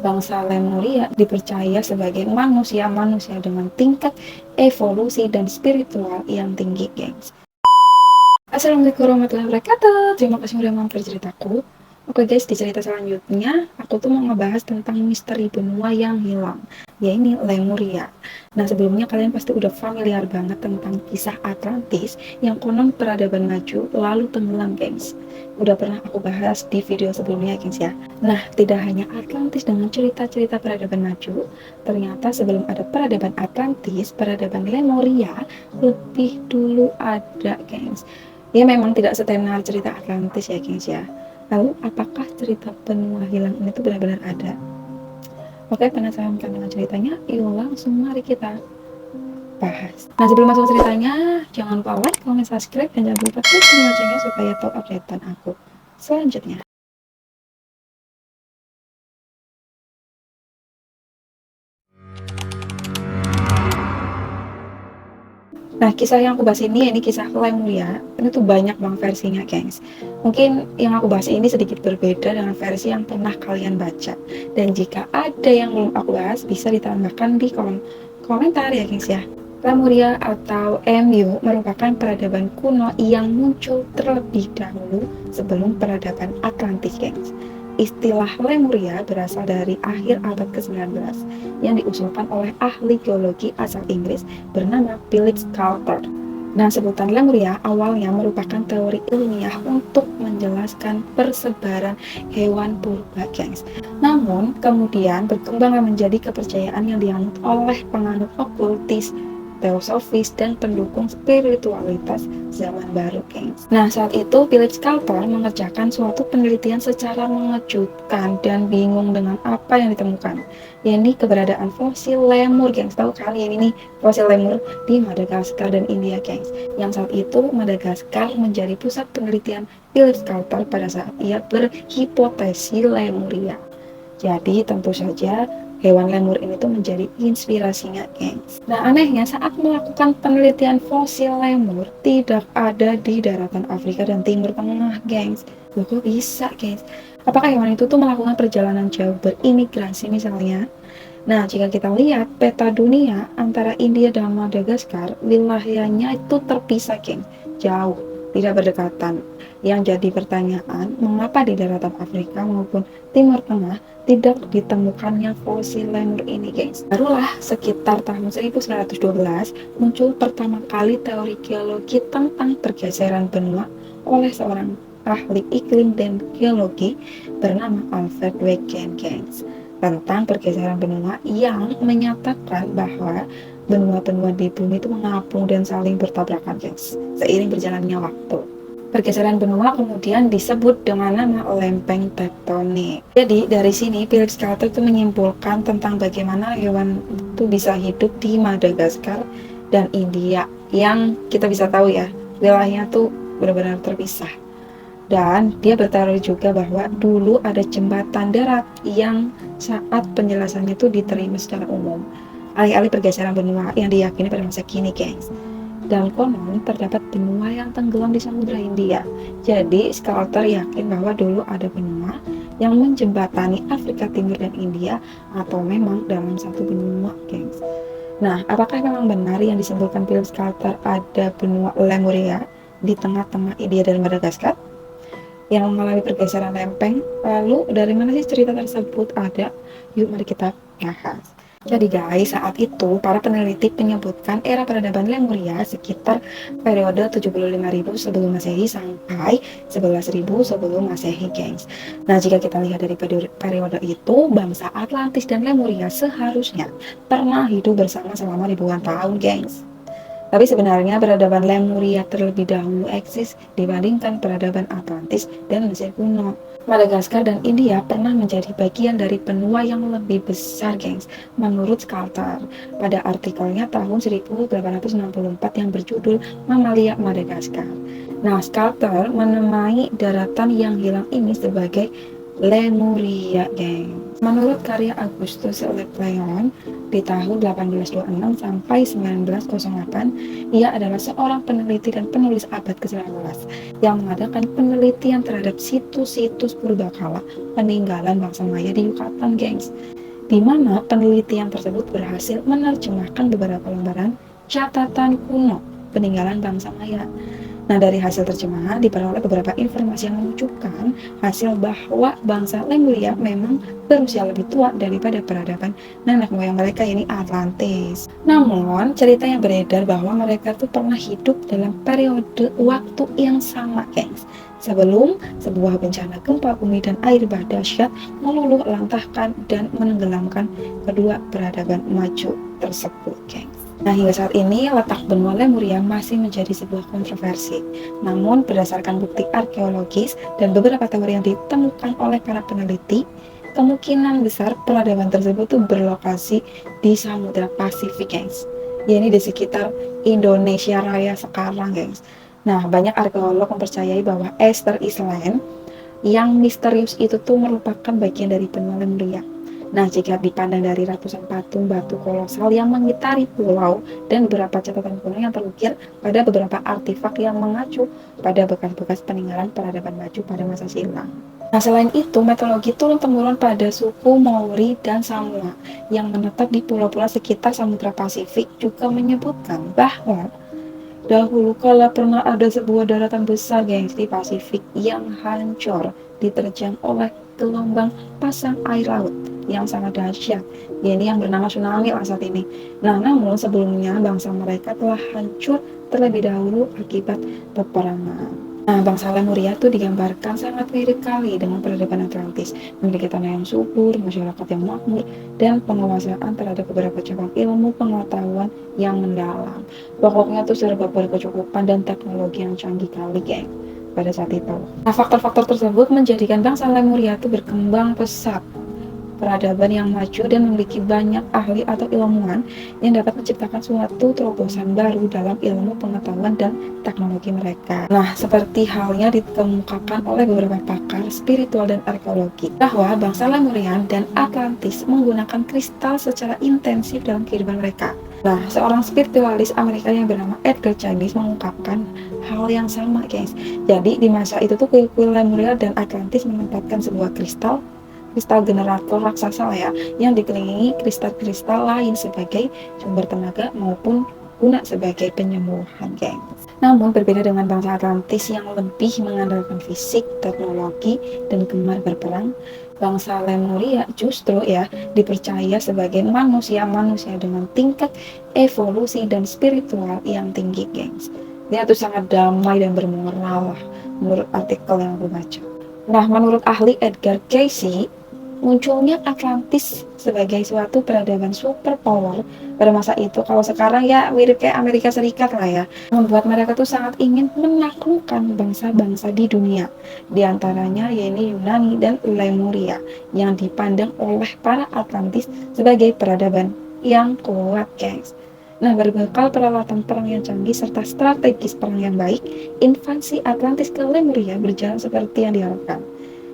bangsa Lemuria dipercaya sebagai manusia-manusia dengan tingkat evolusi dan spiritual yang tinggi, gengs. Assalamualaikum warahmatullahi wabarakatuh. Terima kasih udah mampir ceritaku. Oke guys, di cerita selanjutnya aku tuh mau ngebahas tentang misteri benua yang hilang, yaitu Lemuria. Nah, sebelumnya kalian pasti udah familiar banget tentang kisah Atlantis yang konon peradaban maju lalu tenggelam, gengs. Udah pernah aku bahas di video sebelumnya, gengs ya. Nah, tidak hanya Atlantis dengan cerita-cerita peradaban maju, ternyata sebelum ada peradaban Atlantis, peradaban Lemuria lebih dulu ada, gengs. Ya memang tidak setenar cerita Atlantis ya, gengs ya. Lalu, apakah cerita benua hilang ini tuh benar-benar ada? Oke, penasaran kan dengan ceritanya? Yuk langsung mari kita bahas. Nah, sebelum masuk ceritanya, jangan lupa like, comment, subscribe, dan jangan lupa klik loncengnya supaya tahu updatean aku selanjutnya. Nah, kisah yang aku bahas ini kisah Lemuria. Ini tuh banyak banget versinya, gengs. Mungkin yang aku bahas ini sedikit berbeda dengan versi yang pernah kalian baca. Dan jika ada yang belum aku bahas, bisa ditambahkan di kolom komentar ya, gengs ya. Lemuria atau MU merupakan peradaban kuno yang muncul terlebih dahulu sebelum peradaban Atlantis, gengs. Istilah Lemuria berasal dari akhir abad ke-19 yang diusulkan oleh ahli geologi asal Inggris bernama Philip Scalper. Nah, sebutan Lemuria awalnya merupakan teori ilmiah untuk menjelaskan persebaran hewan purba, gengs. Namun, kemudian berkembang menjadi kepercayaan yang dianut oleh penganut okultis, teosofis, dan pendukung spiritualitas zaman baru, gengs. Nah, saat itu Philip Scalper mengerjakan suatu penelitian secara mengejutkan dan bingung dengan apa yang ditemukan, yakni keberadaan fosil lemur, gengs. Tahu kalian ini fosil lemur di Madagaskar dan India, gengs. Yang saat itu Madagaskar menjadi pusat penelitian Philip Scalper pada saat ia berhipotesi Lemuria. Jadi tentu saja hewan lemur ini tuh menjadi inspirasinya, gengs. Nah, anehnya saat melakukan penelitian fosil lemur tidak ada di daratan Afrika dan Timur Tengah, gengs. Loh, kok bisa, gengs? Apakah hewan itu tuh melakukan perjalanan jauh berimigrasi misalnya? Nah, jika kita lihat peta dunia antara India dan Madagaskar, wilayahnya itu terpisah, gengs. Jauh, tidak berdekatan. Yang jadi pertanyaan, mengapa di daratan Afrika maupun Timur Tengah tidak ditemukannya fosil lemur ini, gengs? Barulah sekitar tahun 1912 muncul pertama kali teori geologi tentang pergeseran benua oleh seorang ahli iklim dan geologi bernama Alfred Wegener, gengs, tentang pergeseran benua yang menyatakan bahwa benua-benua di bumi itu mengapung dan saling bertabrakan, gengs, seiring berjalannya waktu. Pergeseran benua kemudian disebut dengan nama lempeng tektonik. Jadi dari sini Philip Scalper itu menyimpulkan tentang bagaimana hewan itu bisa hidup di Madagaskar dan India yang kita bisa tahu ya wilayahnya tuh benar-benar terpisah. Dan dia berteori juga bahwa dulu ada jembatan darat yang saat penjelasannya itu diterima secara umum. Alih-alih pergeseran benua yang diyakini pada masa kini, gengs. Dan konon terdapat benua yang tenggelam di Samudra Hindia. Jadi Scalper yakin bahwa dulu ada benua yang menjembatani Afrika Timur dan India atau memang dalam satu benua, gengs. Nah, apakah memang benar yang disimpulkan Philip Scalper ada benua Lemuria di tengah-tengah India dan Madagaskar yang mengalami pergeseran lempeng? Lalu dari mana sih cerita tersebut ada? Yuk mari kita bahas. Jadi guys, saat itu para peneliti menyebutkan era peradaban Lemuria sekitar periode 75.000 sebelum Masehi sampai 11.000 sebelum Masehi, gengs. Nah, jika kita lihat dari periode itu, bangsa Atlantis dan Lemuria seharusnya pernah hidup bersama selama ribuan tahun, gengs. Tapi sebenarnya peradaban Lemuria terlebih dahulu eksis dibandingkan peradaban Atlantis dan Mesir kuno. Madagaskar dan India pernah menjadi bagian dari benua yang lebih besar, gengs, menurut Scalper pada artikelnya tahun 1864 yang berjudul Mamalia Madagaskar. Nah, Scalper menamai daratan yang hilang ini sebagai Lemuria, gengs. Menurut karya Augustus Lepleon, Di tahun 1826 sampai 1908, ia adalah seorang peneliti dan penulis abad ke-19 yang mengadakan penelitian terhadap situs-situs purbakala peninggalan bangsa Maya di Yucatan, gengs. Di mana penelitian tersebut berhasil menerjemahkan beberapa lembaran catatan kuno peninggalan bangsa Maya. Nah, dari hasil terjemahan diperoleh beberapa informasi yang menunjukkan hasil bahwa bangsa Lemuria memang berusia lebih tua daripada peradaban nenek moyang mereka, ini Atlantis. Namun, cerita yang beredar bahwa mereka tuh pernah hidup dalam periode waktu yang sama, gengs. Sebelum sebuah bencana gempa bumi dan air bah dahsyat meluluh lantahkan dan menenggelamkan kedua peradaban maju tersebut, gengs. Nah, hingga saat ini letak benua Lemuria masih menjadi sebuah kontroversi. Namun, berdasarkan bukti arkeologis dan beberapa teori yang ditemukan oleh para peneliti, kemungkinan besar peradaban tersebut tuh berlokasi di Samudra Pasifik, gengs. Ya, ini di sekitar Indonesia Raya sekarang, gengs. Nah, banyak arkeolog mempercayai bahwa Easter Island yang misterius itu tuh merupakan bagian dari benua Lemuria. Nah, jika dipandang dari ratusan patung batu kolosal yang mengitari pulau dan beberapa catatan kuno yang terukir pada beberapa artefak yang mengacu pada bekas-bekas peninggalan peradaban maju pada masa silam. Nah, selain itu, mitologi turun-temurun pada suku Maori dan Samoa yang menetap di pulau-pulau sekitar Samudra Pasifik juga menyebutkan bahwa dahulu kala pernah ada sebuah daratan besar, gengs, di Pasifik yang hancur diterjang oleh gelombang pasang air laut yang sangat dahsyat, ini yang bernama tsunami lah saat ini. Nah, namun sebelumnya bangsa mereka telah hancur terlebih dahulu akibat peperangan. Nah, bangsa Lemuria itu digambarkan sangat mirip kali dengan peradaban Atlantis, memiliki tanah yang subur, masyarakat yang makmur, dan penguasaan terhadap beberapa cabang ilmu pengetahuan yang mendalam. Pokoknya tuh serba berkecukupan dan teknologi yang canggih kali, geng, pada saat itu. Nah, faktor-faktor tersebut menjadikan bangsa Lemuria itu berkembang pesat, peradaban yang maju dan memiliki banyak ahli atau ilmuwan yang dapat menciptakan suatu terobosan baru dalam ilmu pengetahuan dan teknologi mereka. Nah, seperti halnya dikemukakan oleh beberapa pakar spiritual dan arkeologi bahwa bangsa Lemurian dan Atlantis menggunakan kristal secara intensif dalam kehidupan mereka. Nah, seorang spiritualis Amerika yang bernama Edgar Cayce mengungkapkan hal yang sama, guys. Jadi di masa itu tuh kuil-kuil Lemuria dan Atlantis menempatkan sebuah kristal generator raksasa lah ya, yang dikelilingi kristal-kristal lain sebagai sumber tenaga maupun guna sebagai penyembuhan, geng. Namun berbeda dengan bangsa Atlantis yang lebih mengandalkan fisik, teknologi, dan gemar berperang, bangsa Lemuria justru ya dipercaya sebagai manusia-manusia dengan tingkat evolusi dan spiritual yang tinggi, gengs. Dia tuh sangat damai dan bermoral lah, menurut artikel yang aku baca. Nah, menurut ahli Edgar Cayce, munculnya Atlantis sebagai suatu peradaban superpower pada masa itu, kalau sekarang ya mirip kayak Amerika Serikat lah ya, membuat mereka tuh sangat ingin menaklukkan bangsa-bangsa di dunia, diantaranya yaitu Yunani dan Lemuria, yang dipandang oleh para Atlantis sebagai peradaban yang kuat, guys. Nah, berbekal peralatan perang yang canggih serta strategis perang yang baik, invasi Atlantis ke Lemuria berjalan seperti yang diharapkan.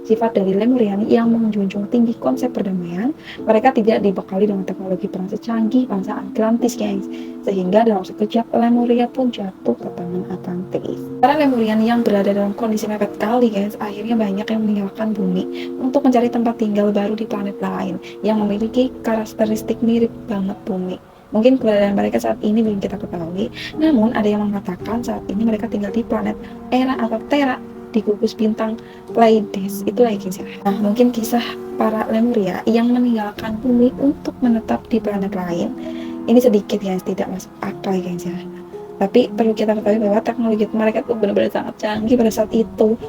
Sifat dari Lemurian yang menjunjung tinggi konsep perdamaian, mereka tidak dibekali dengan teknologi perang secanggih bangsa Atlantis, guys. Sehingga dalam sekejap Lemuria pun jatuh ke tangan Atlantis. Para Lemurian yang berada dalam kondisi mepet kali, guys, akhirnya banyak yang meninggalkan bumi untuk mencari tempat tinggal baru di planet lain yang memiliki karakteristik mirip banget bumi. Mungkin keberadaan mereka saat ini belum kita ketahui, namun ada yang mengatakan saat ini mereka tinggal di planet Era atau Terra di gugus bintang Pleiades. Itu lagi kisah. Nah, mungkin kisah para Lemuria yang meninggalkan bumi untuk menetap di planet lain ini sedikit, guys, tidak masuk akal, guys ya. Tapi perlu kita ketahui bahwa teknologi mereka tuh benar-benar sangat canggih pada saat itu.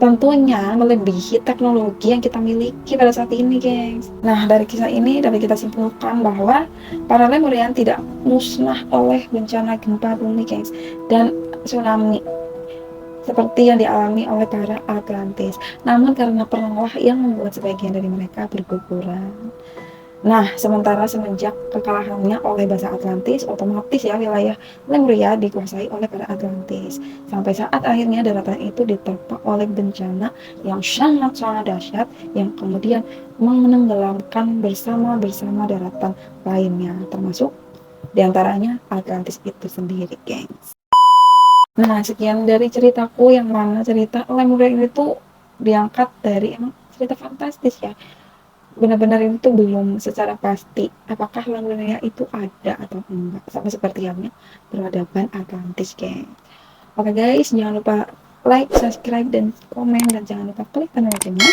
Tentunya melebihi teknologi yang kita miliki pada saat ini, guys. Nah, dari kisah ini dapat kita simpulkan bahwa para Lemurian tidak musnah oleh bencana gempa bumi, guys, dan tsunami seperti yang dialami oleh para Atlantis. Namun karena peranglah yang membuat sebagian dari mereka berguguran. Nah, sementara semenjak kekalahannya oleh bangsa Atlantis, otomatis ya wilayah Lemuria dikuasai oleh para Atlantis. Sampai saat akhirnya daratan itu diterpa oleh bencana yang sangat-sangat dahsyat yang kemudian menenggelamkan bersama daratan lainnya, termasuk diantaranya Atlantis itu sendiri, gengs. Nah, sekian dari ceritaku yang mana cerita Lemuria ini tuh diangkat dari emang cerita fantastis ya, benar-benar itu belum secara pasti apakah Lemuria itu ada atau enggak, sama seperti halnya peradaban Atlantis, geng. Oke guys, jangan lupa like, subscribe, dan komen, dan jangan lupa klik tanda loncengnya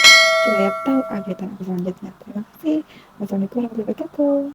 supaya tahu updatean aku selanjutnya. Terima kasih. Wassalamualaikum warahmatullahi wabarakatuh.